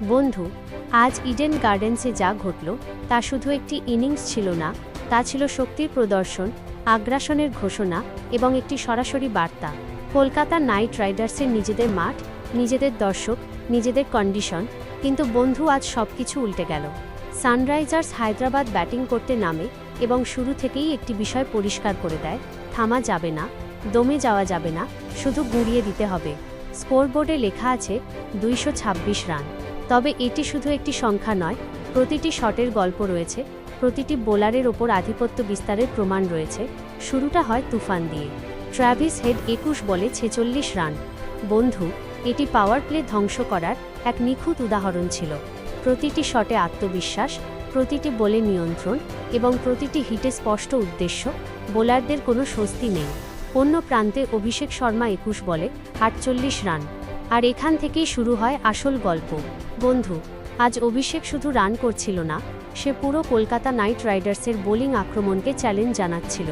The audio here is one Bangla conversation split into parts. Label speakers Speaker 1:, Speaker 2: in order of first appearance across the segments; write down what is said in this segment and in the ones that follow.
Speaker 1: বন্ধু, আজ ইডেন গার্ডেন্সে যা ঘটল তা শুধু একটি ইনিংস ছিল না, তা ছিল শক্তির প্রদর্শন, আগ্রাসনের ঘোষণা এবং একটি সরাসরি বার্তা। কলকাতা নাইট রাইডার্সের নিজেদের মাঠ, নিজেদের দর্শক, নিজেদের কন্ডিশন, কিন্তু বন্ধু আজ সব কিছু উল্টে গেল। সানরাইজার্স হায়দ্রাবাদ ব্যাটিং করতে নামে এবং শুরু থেকেই একটি বিষয় পরিষ্কার করে দেয়, থামা যাবে না, দমে যাওয়া যাবে না, শুধু গুঁড়িয়ে দিতে হবে। স্কোরবোর্ডে লেখা আছে 226 রান। তবে এটি শুধু একটি সংখ্যা নয়, প্রতিটি শটের গল্প রয়েছে, প্রতিটি বোলারের ওপর আধিপত্য বিস্তারের প্রমাণ রয়েছে। শুরুটা হয় তুফান দিয়ে। ট্র্যাভিস হেড 21 বলে 46 রান। বন্ধু, এটি পাওয়ার প্লে ধ্বংস করার এক নিখুঁত উদাহরণ ছিল। প্রতিটি শটে আত্মবিশ্বাস, প্রতিটি বলে নিয়ন্ত্রণ এবং প্রতিটি হিটে স্পষ্ট উদ্দেশ্য। বোলারদের কোনো স্বস্তি নেই। অন্য প্রান্তে অভিষেক শর্মা 21 বলে 48 রান। আর এখান থেকেই শুরু হয় আসল গল্প। বন্ধু, আজ অভিষেক শুধু রান করছিল না, সে পুরো কলকাতা নাইট রাইডার্সের বোলিং আক্রমণকে চ্যালেঞ্জ জানাচ্ছিল।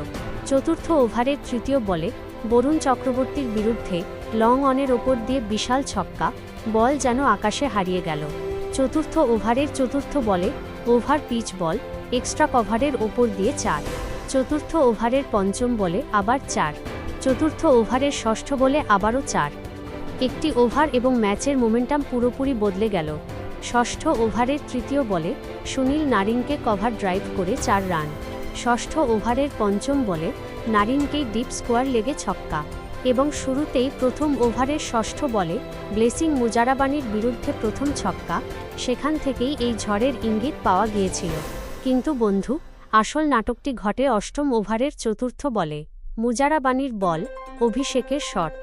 Speaker 1: চতুর্থ ওভারের তৃতীয় বলে বরুণ চক্রবর্তীর বিরুদ্ধে লং অনের ওপর দিয়ে বিশাল ছক্কা, বল যেন আকাশে হারিয়ে গেল। চতুর্থ ওভারের চতুর্থ বলে ওভার পিচ বল, এক্সট্রা কভারের ওপর দিয়ে 4। চতুর্থ ওভারের পঞ্চম বলে আবার 4। চতুর্থ ওভারের ষষ্ঠ বলে আবারও 4। একটি ওভার এবং ম্যাচের মোমেন্টাম পুরোপুরি বদলে গেল। ষষ্ঠ ওভারের তৃতীয় বলে সুনীল নারিনকে কভার ড্রাইভ করে 4 রান। ষষ্ঠ ওভারের পঞ্চম বলে নারিনকেই ডিপ স্কোয়ার লেগে ছক্কা। এবং শুরুতেই প্রথম ওভারের ষষ্ঠ বলে ব্লেসিং মুজারাবানির বিরুদ্ধে প্রথম ছক্কা। সেখান থেকেই এই ঝড়ের ইঙ্গিত পাওয়া গিয়েছিল। কিন্তু বন্ধু, আসল নাটকটি ঘটে অষ্টম ওভারের চতুর্থ বলে। মুজারাবানির বল, অভিষেকের শট।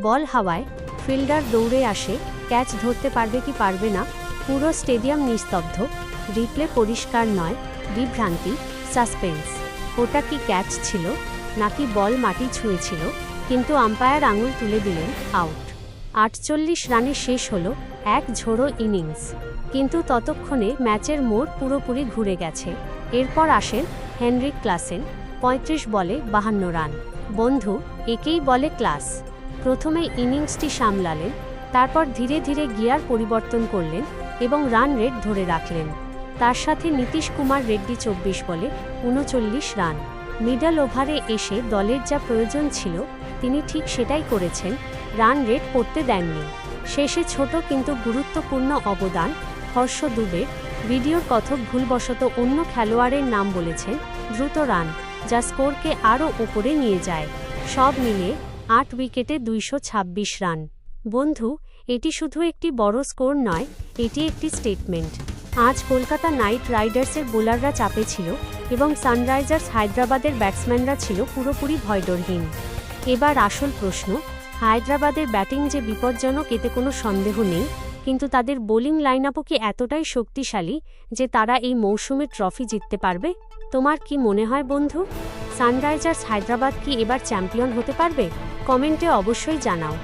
Speaker 1: বল হাওয়ায়, ফিল্ডার দৌড়ে আসে, ক্যাচ ধরতে পারবে কি পারবে না। পুরো স্টেডিয়াম নিস্তব্ধ। রিপ্লে পরিষ্কার নয়, বিভ্রান্তি, সাসপেন্স। ওটা কি ক্যাচ ছিল নাকি বল মাটি ছুঁয়েছিল? কিন্তু আম্পায়ার আঙুল তুলে দিলেন আউট। 48 রানে শেষ হলো এক ঝোড়ো ইনিংস। কিন্তু ততক্ষণে ম্যাচের মোড় পুরোপুরি ঘুরে গেছে। এরপর আসেন হেনরিক ক্লাসেন, 35 বলে 52 রান। বন্ধু, একেই বলে ক্লাস। প্রথমে ইনিংসটি সামলালেন, তারপর ধীরে ধীরে গিয়ার পরিবর্তন করলেন এবং রান রেট ধরে রাখলেন। তার সাথে নীতিশ কুমার রেড্ডি 24 বলে 39 রান। মিডল ওভারে এসে দলের যা প্রয়োজন ছিল তিনি ঠিক সেটাই করেছেন, রান রেট পড়তে দেননি। শেষে ছোট কিন্তু গুরুত্বপূর্ণ অবদান হর্ষ দুবের। ভিডিওর কথক ভুলবশত অন্য খেলোয়াড়ের নাম বলেছেন, দ্রুত রান, যা স্কোরকে আরও উপরে নিয়ে যায়। সব মিলিয়ে 8 উইকেটে 226 রান। বন্ধু, এটি শুধু একটি বড় স্কোর নয়, এটি একটি স্টেটমেন্ট। আজ কলকাতা নাইট রাইডার্সের বোলাররা চাপে ছিল এবং সানরাইজার্স হায়দ্রাবাদের ব্যাটসম্যানরা ছিল পুরোপুরি ভয়ডরহীন। এবার আসল প্রশ্ন, হায়দ্রাবাদের ব্যাটিং যে বিপজ্জনক এতে কোনো সন্দেহ নেই, কিন্তু তাদের বোলিং লাইনআপও কি এতটাই শক্তিশালী যে তারা এই মৌসুমে ট্রফি জিততে পারবে? তোমার কি মনে হয় বন্ধু? সানরাইজার্স হায়দ্রাবাদ কি এবার চ্যাম্পিয়ন হতে পারবে? কমেন্টে অবশ্যই জানাও।